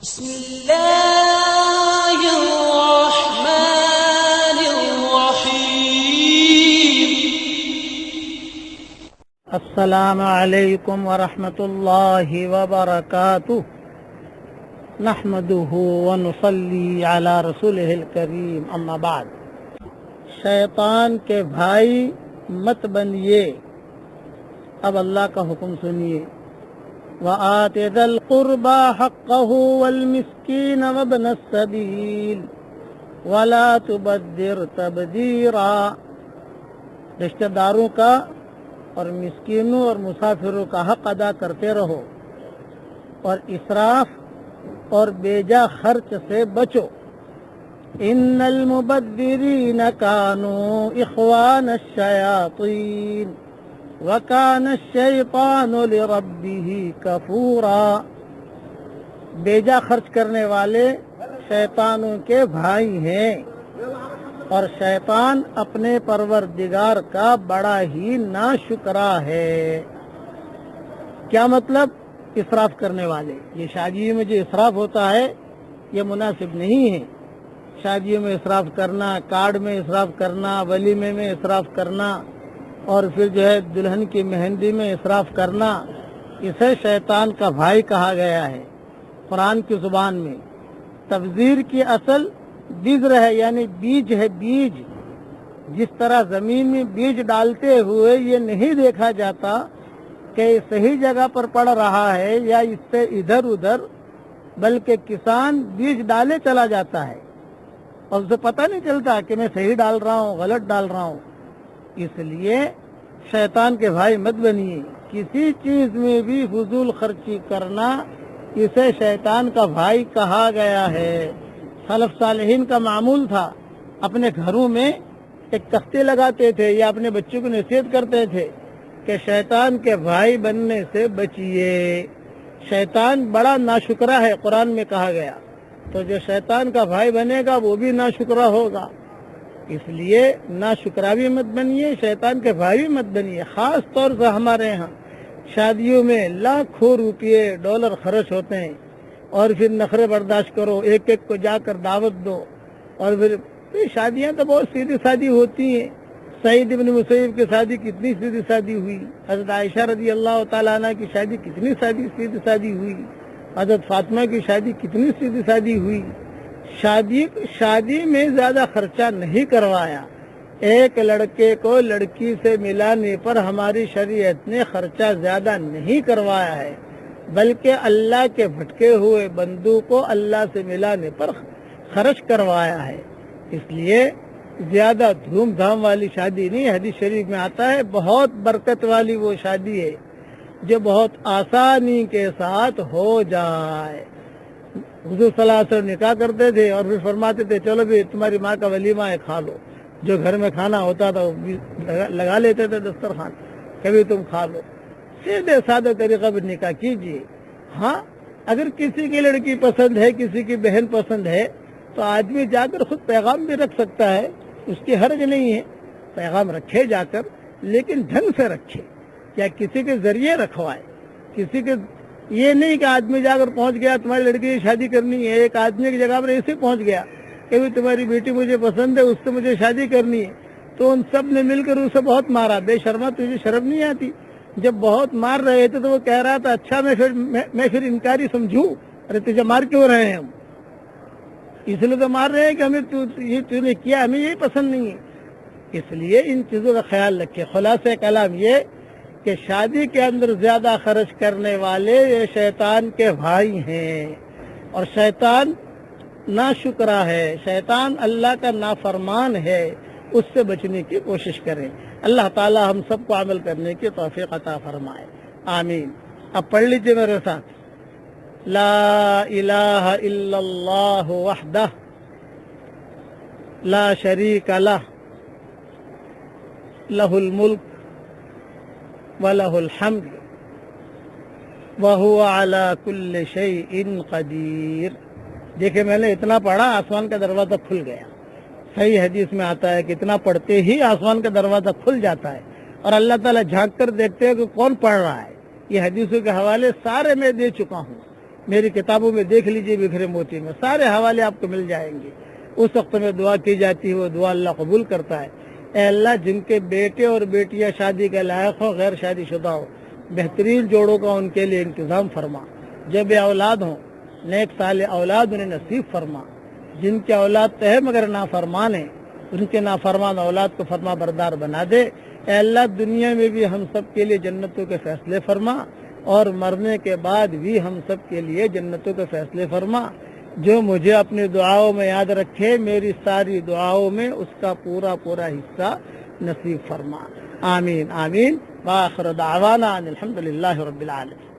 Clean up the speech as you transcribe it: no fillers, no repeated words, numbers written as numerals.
بسم الله الرحمن الرحيم. السلام علیکم ورحمۃ اللہ وبرکاتہ. نحمده ونصلی علی رسولہ الکریم. اما بعد. شیطان کے بھائی مت بنیے. اب اللہ کا حکم سنیے. وآت ذا القربى حقه والمسكين وابن السبيل ولا تبذر تبذیرا. رشتہ داروں کا اور مسکینوں اور مسافروں کا حق ادا کرتے رہو اور اسراف اور بیجا خرچ سے بچو. ان المبذرین کانوا اخوان الشیاطین وَكَانَ الشَّيْطَانُ لِرَبِّهِ كَفُورًا. بیجا خرچ کرنے والے شیطانوں کے بھائی ہیں اور شیطان اپنے پروردگار کا بڑا ہی ناشکرا ہے. کیا مطلب؟ اسراف کرنے والے. یہ شادیوں میں جو اسراف ہوتا ہے یہ مناسب نہیں ہے. شادیوں میں اسراف کرنا، کارڈ میں اسراف کرنا، ولیمے میں اسراف کرنا اور پھر جو ہے دلہن کی مہندی میں اسراف کرنا، اسے شیطان کا بھائی کہا گیا ہے قرآن کی زبان میں. تبذیر کی اصل بذر ہے، یعنی بیج ہے. بیج جس طرح زمین میں بیج ڈالتے ہوئے یہ نہیں دیکھا جاتا کہ صحیح جگہ پر پڑ رہا ہے یا اس سے ادھر ادھر، بلکہ کسان بیج ڈالے چلا جاتا ہے اور اسے پتہ نہیں چلتا کہ میں صحیح ڈال رہا ہوں غلط ڈال رہا ہوں. اس لیے شیطان کے بھائی مت بنیے. کسی چیز میں بھی فضول خرچی کرنا اسے شیطان کا بھائی کہا گیا ہے. سلف صالحین کا معمول تھا، اپنے گھروں میں ایک تختے لگاتے تھے یا اپنے بچوں کو نصیحت کرتے تھے کہ شیطان کے بھائی بننے سے بچیے. شیطان بڑا ناشکرا ہے قرآن میں کہا گیا، تو جو شیطان کا بھائی بنے گا وہ بھی ناشکرا ہوگا. اس لیے ناشکرا بھی مت بنیے، شیطان کے بھائی بھی مت بنیے. خاص طور سے ہمارے ہاں شادیوں میں لاکھوں روپئے ڈالر خرچ ہوتے ہیں اور پھر نخرے برداشت کرو، ایک ایک کو جا کر دعوت دو. اور پھر شادیاں تو بہت سیدھی سادی ہوتی ہیں. سعید ابن مسیب کی شادی کتنی سیدھی سادی ہوئی، حضرت عائشہ رضی اللہ تعالیٰ عنہ کی شادی کتنی سیدھی سادی ہوئی، حضرت فاطمہ کی شادی کتنی سیدھی سادی ہوئی. شادی میں زیادہ خرچہ نہیں کروایا. ایک لڑکے کو لڑکی سے ملانے پر ہماری شریعت نے خرچہ زیادہ نہیں کروایا ہے، بلکہ اللہ کے بھٹکے ہوئے بندوں کو اللہ سے ملانے پر خرچ کروایا ہے. اس لیے زیادہ دھوم دھام والی شادی نہیں. حدیث شریف میں آتا ہے بہت برکت والی وہ شادی ہے جو بہت آسانی کے ساتھ ہو جائے. حضور صلی اللہ علیہ وسلم نکاح کرتے تھے اور پھر فرماتے تھے چلو بھی تمہاری ماں کا ولیمہ ہے، کھا لو. جو گھر میں کھانا ہوتا تھا وہ لگا لیتے تھے دسترخوان، کبھی تم کھا لو. سیدھے سادہ طریقہ پر نکاح کیجیے. ہاں اگر کسی کی لڑکی پسند ہے، کسی کی بہن پسند ہے تو آدمی جا کر خود پیغام بھی رکھ سکتا ہے، اس کی حرج نہیں ہے. پیغام رکھے جا کر، لیکن ڈھنگ سے رکھے یا کسی کے ذریعے رکھوائے. کسی کے یہ نہیں کہ آدمی جا کر پہنچ گیا تمہاری لڑکی کی شادی کرنی ہے، ایک آدمی کی جگہ پر ایسے پہنچ گیا کہ بھی تمہاری بیٹی مجھے پسند ہے، اس سے مجھے شادی کرنی ہے، تو ان سب نے مل کر اسے بہت مارا. بے شرما تجھے شرم نہیں آتی؟ جب بہت مار رہے تھے تو وہ کہہ رہا تھا اچھا میں پھر انکاری سمجھوں؟ ارے تجھے مار کیوں رہے ہیں؟ ہم اس لیے تو مار رہے ہیں کہ ہمیں تو نے کیا، ہمیں یہی پسند نہیں ہے. اس لیے ان چیزوں کا خیال رکھے. خلاصہ کلام یہ کہ شادی کے اندر زیادہ خرچ کرنے والے یہ شیطان کے بھائی ہیں اور شیطان ناشکرا ہے، شیطان اللہ کا نافرمان ہے. اس سے بچنے کی کوشش کریں. اللہ تعالی ہم سب کو عمل کرنے کی توفیق عطا فرمائے. آمین. اب پڑھ لیجئے میرے ساتھ. لا الہ الا اللہ وحدہ لا شریک لہ لہ الملک وَلَهُ الْحَمْدُ وَهُوَ عَلَى كُلِّ شَيْءٍ قَدِيرٌ. دیکھیں میں نے اتنا پڑھا آسمان کا دروازہ کھل گیا. صحیح حدیث میں آتا ہے کہ اتنا پڑھتے ہی آسمان کا دروازہ کھل جاتا ہے اور اللہ تعالیٰ جھانک کر دیکھتے ہیں کہ کون پڑھ رہا ہے. یہ حدیثوں کے حوالے سارے میں دے چکا ہوں. میری کتابوں میں دیکھ لیجئے بکھرے موتی میں سارے حوالے آپ کو مل جائیں گے۔ اس وقت میں دعا کی جاتی ہے، وہ دعا اللہ قبول کرتا ہے۔ اے اللہ جن کے بیٹے اور بیٹیاں شادی کے لائق ہوں، غیر شادی شدہ ہو، بہترین جوڑوں کا ان کے لیے انتظام فرما۔ جب اولاد ہوں نیک صالح اولاد انہیں نصیب فرما۔ جن کے اولاد تو ہے مگر نافرمان ہیں، ان کے نافرمان اولاد کو فرما بردار بنا دے۔ اے اللہ دنیا میں بھی ہم سب کے لیے جنتوں کے فیصلے فرما، اور مرنے کے بعد بھی ہم سب کے لیے جنتوں کے فیصلے فرما۔ جو مجھے اپنی دعاؤں میں یاد رکھے، میری ساری دعاؤں میں اس کا پورا حصہ نصیب فرما۔ آمین آمین۔ وآخر دعوانا ان الحمد للہ رب العالمین۔